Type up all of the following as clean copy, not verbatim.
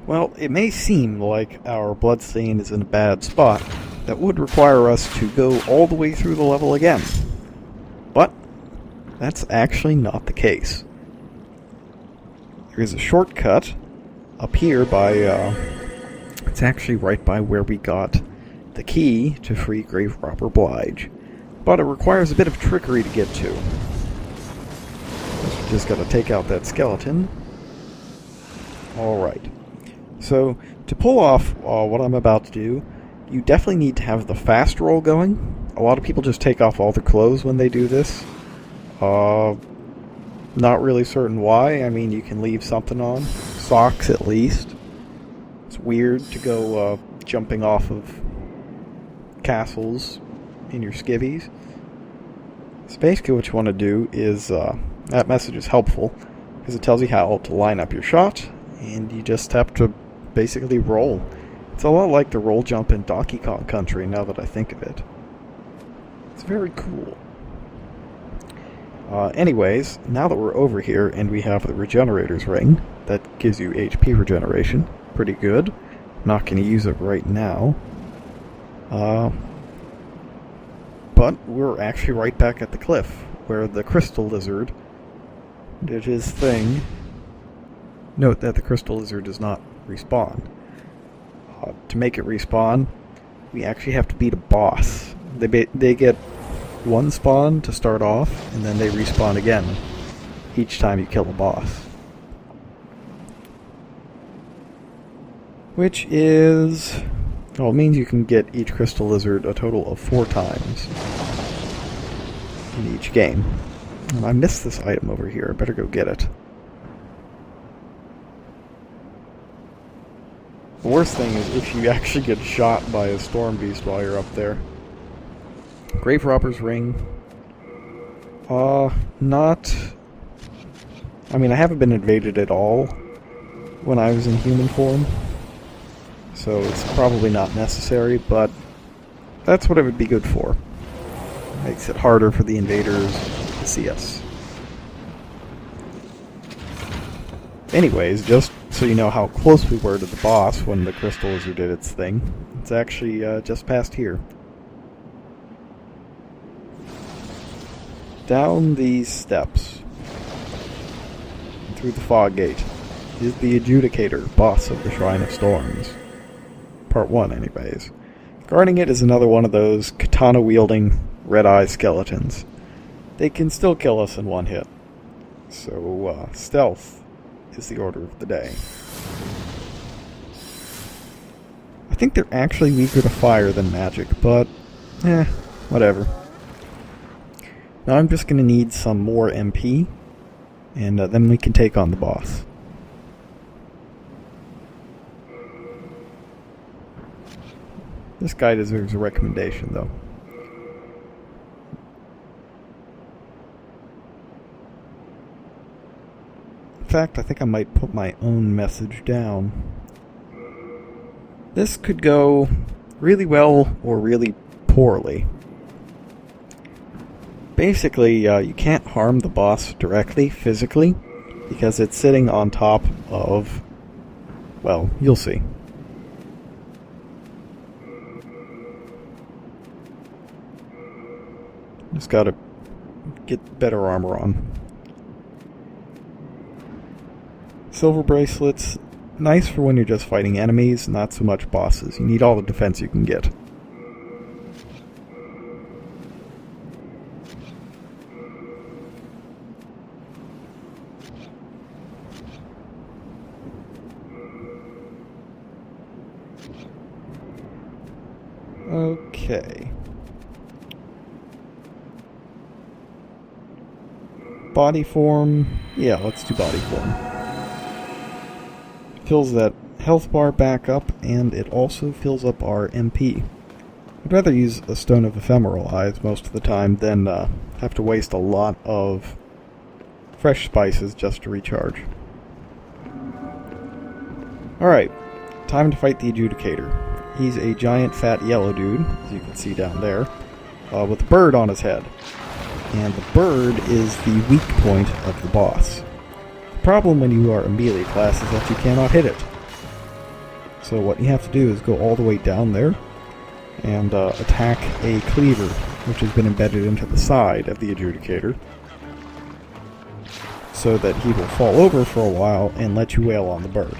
Well, it may seem like our bloodstain is in a bad spot that would require us to go all the way through the level again. But that's actually not the case. There is a shortcut up here by, it's actually right by where we got the key to free Grave Robber Blige. But it requires a bit of trickery to get to. Just gotta take out that skeleton. Alright. So, to pull off what I'm about to do, you definitely need to have the fast roll going. A lot of people just take off all their clothes when they do this. Not really certain why. I mean, you can leave something on. Socks, at least. It's weird to go jumping off of castles in your skivvies. So basically what you want to do is, that message is helpful, because it tells you how to line up your shot, and you just have to basically roll. It's a lot like the roll jump in Donkey Kong Country, now that I think of it. It's very cool. Anyways, now that we're over here and we have the Regenerator's Ring, that gives you HP regeneration. Pretty good. Not going to use it right now. But we're actually right back at the cliff, where the Crystal Lizard did his thing. Note that the Crystal Lizard does not respawn. To make it respawn, we actually have to beat a boss. They get one spawn to start off, and then they respawn again each time you kill a boss. Which is... well, it means you can get each Crystal Lizard a total of 4 times in each game. And I missed this item over here. I better go get it. The worst thing is if you actually get shot by a Storm Beast while you're up there. Grave Robber's Ring. Not... I mean, I haven't been invaded at all when I was in human form. So it's probably not necessary, but that's what it would be good for. Makes it harder for the invaders to see us. Anyways, just so you know how close we were to the boss when the Crystal Lizard did its thing, it's actually just past here. Down these steps, through the fog gate, is the Adjudicator, boss of the Shrine of Storms. Part 1, anyways. Guarding it is another one of those katana-wielding, red-eye skeletons. They can still kill us in one hit. So, stealth is the order of the day. I think they're actually weaker to fire than magic, but, whatever. Now I'm just going to need some more MP, and then we can take on the boss. This guy deserves a recommendation, though. In fact, I think I might put my own message down. This could go really well or really poorly. Basically, you can't harm the boss directly, physically, because it's sitting on top of... well, you'll see. Just gotta get better armor on. Silver bracelets, nice for when you're just fighting enemies, not so much bosses. You need all the defense you can get. Okay. Body form. Yeah, let's do body form. Fills that health bar back up, and it also fills up our MP. I'd rather use a Stone of Ephemeral Eyes most of the time than have to waste a lot of fresh spices just to recharge. Alright, time to fight the Adjudicator. He's a giant fat yellow dude, as you can see down there, with a bird on his head. And the bird is the weak point of the boss. The problem when you are a melee class is that you cannot hit it. So what you have to do is go all the way down there and attack a cleaver, which has been embedded into the side of the adjudicator, so that he will fall over for a while and let you wail on the bird.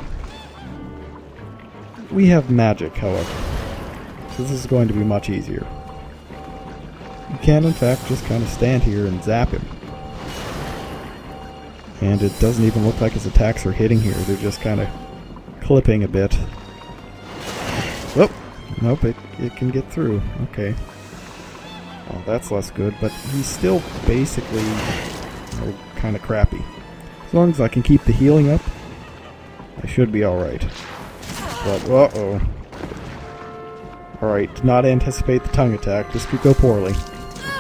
We have magic, however, so this is going to be much easier. You can, in fact, just kind of stand here and zap him. And it doesn't even look like his attacks are hitting here, they're just kind of clipping a bit. Oh, nope, it can get through. Okay. Well, that's less good, but he's still basically kind of crappy. As long as I can keep the healing up, I should be alright. But, uh-oh. Alright, did not anticipate the tongue attack. This could go poorly.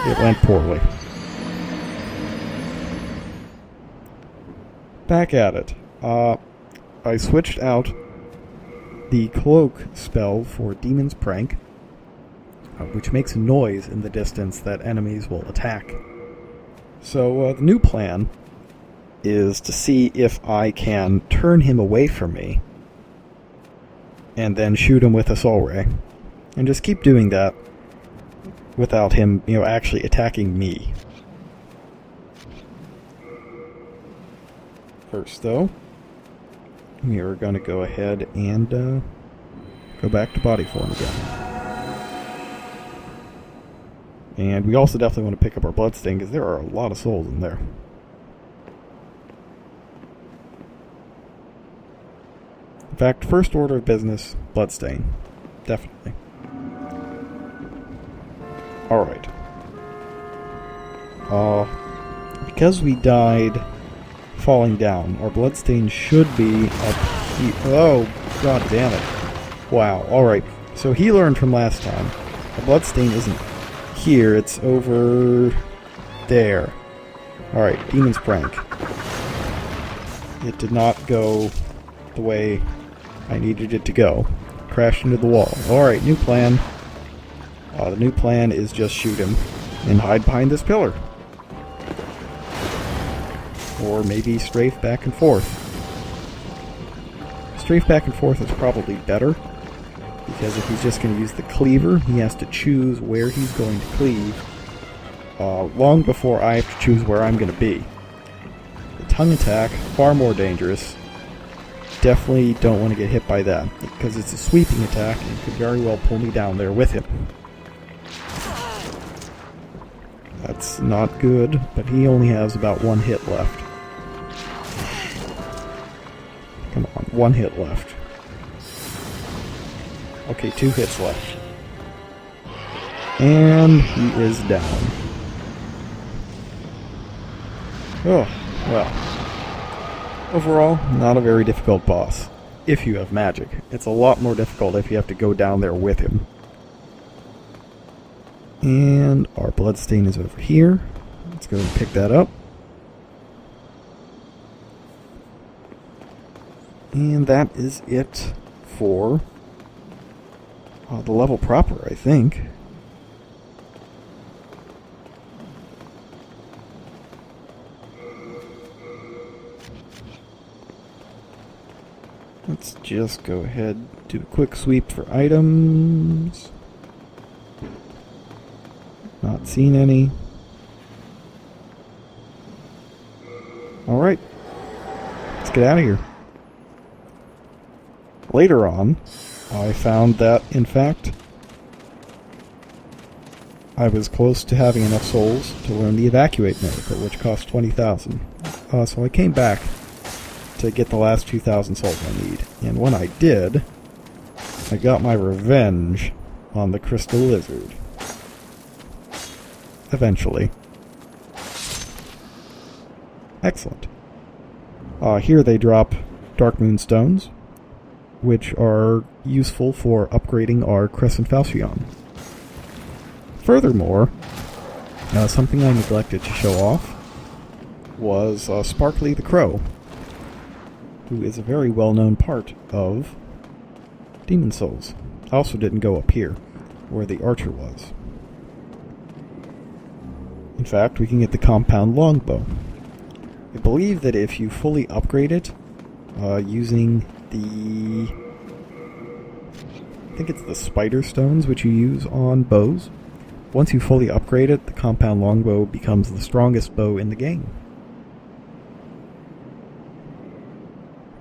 It went poorly. Back at it. I switched out the cloak spell for Demon's Prank, which makes a noise in the distance that enemies will attack. So the new plan is to see if I can turn him away from me and then shoot him with a soul ray. And just keep doing that without him, actually attacking me. First, though, we are going to go ahead and go back to body form again. And we also definitely want to pick up our bloodstain, because there are a lot of souls in there. In fact, first order of business, bloodstain. Definitely. Alright. Because we died falling down, our bloodstain should be up here. Oh, god damn it. Wow, alright. So he learned from last time. The bloodstain isn't here, it's over there. Alright, Demon's Prank. It did not go the way I needed it to go. Crashed into the wall. Alright, new plan. The new plan is just shoot him and hide behind this pillar. Or maybe strafe back and forth. Strafe back and forth is probably better, because if he's just going to use the cleaver, he has to choose where he's going to cleave long before I have to choose where I'm going to be. The tongue attack, far more dangerous. Definitely don't want to get hit by that, because it's a sweeping attack and could very well pull me down there with him. That's not good, but he only has about one hit left. Come on, one hit left. Okay, 2 hits left. And he is down. Oh, well. Overall, not a very difficult boss, if you have magic. It's a lot more difficult if you have to go down there with him. And our bloodstain is over here. Let's go and pick that up. And that is it for the level proper, I think. Let's just go ahead, do a quick sweep for items. Not seen any. Alright. Let's get out of here. Later on, I found that, in fact, I was close to having enough souls to learn the Evacuate miracle, which cost 20,000. So I came back to get the last 2,000 souls I need. And when I did, I got my revenge on the Crystal Lizard. Eventually. Excellent. Here they drop Dark Moon Stones, which are useful for upgrading our Crescent Falchion. Furthermore, something I neglected to show off was Sparkly the Crow, who is a very well-known part of Demon Souls. I also didn't go up here, where the archer was. In fact, we can get the compound longbow. I believe that if you fully upgrade it, using the I think it's the spider stones which you use on bows. Once you fully upgrade it, the compound longbow becomes the strongest bow in the game.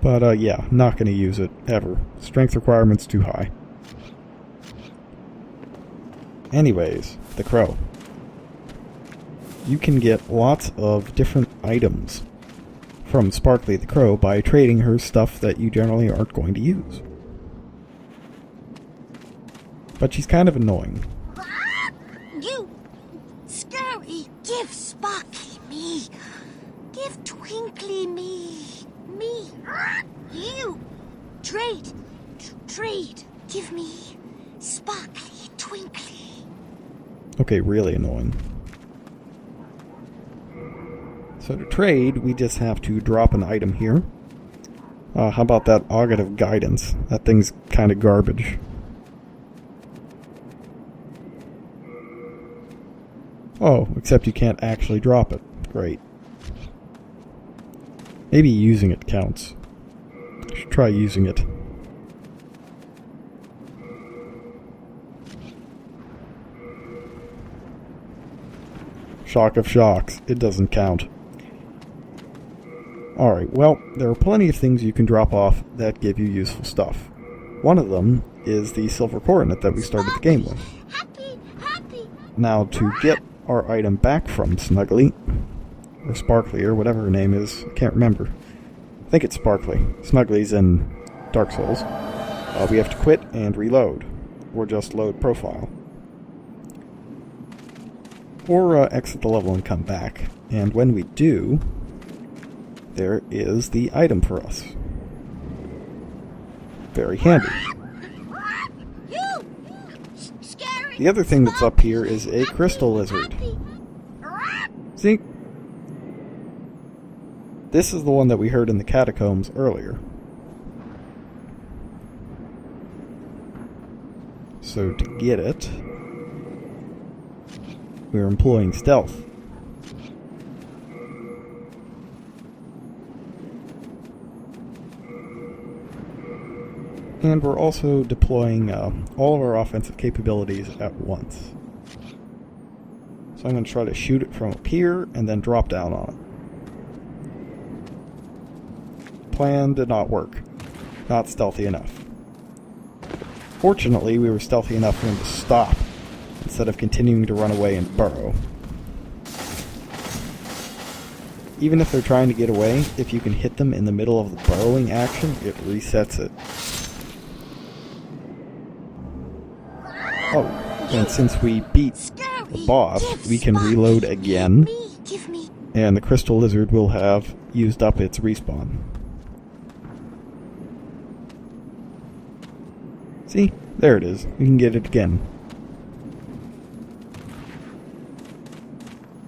But yeah, not going to use it ever. Strength requirement's too high. Anyways, the crow. You can get lots of different items from Sparkly the Crow by trading her stuff that you generally aren't going to use. But she's kind of annoying. You scary, give Sparkly me. Give Twinkly me. Me. You. Trade. Trade. Give me Sparkly, Twinkly. Okay, really annoying. So to trade, we just have to drop an item here. How about that Augut of Guidance? That thing's kind of garbage. Oh, except you can't actually drop it. Great. Maybe using it counts. Should try using it. Shock of shocks. It doesn't count. Alright, well, there are plenty of things you can drop off that give you useful stuff. One of them is the silver coronet that we started the game with. Happy. Now, to get our item back from Snuggly, or Sparkly, or whatever her name is, I can't remember. I think it's Sparkly. Snuggly's in Dark Souls. We have to quit and reload, or just load profile. Or exit the level and come back. And when we do, there is the item for us. Very handy. The other thing that's up here is a crystal lizard. See? This is the one that we heard in the catacombs earlier. So to get it, we're employing stealth. And we're also deploying all of our offensive capabilities at once. So I'm going to try to shoot it from up here and then drop down on it. Plan did not work. Not stealthy enough. Fortunately, we were stealthy enough for him to stop, instead of continuing to run away and burrow. Even if they're trying to get away, if you can hit them in the middle of the burrowing action, it resets it. Oh, and since we beat the boss, we can reload again, and the crystal lizard will have used up its respawn. See? There it is. We can get it again.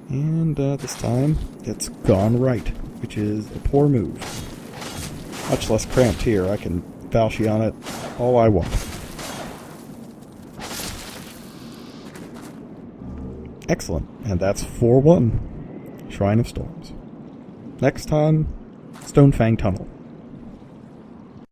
And this time, it's gone right, which is a poor move. Much less cramped here. I can Valshy on it all I want. Excellent, and that's 4-1. Shrine of Storms. Next time, Stonefang Tunnel.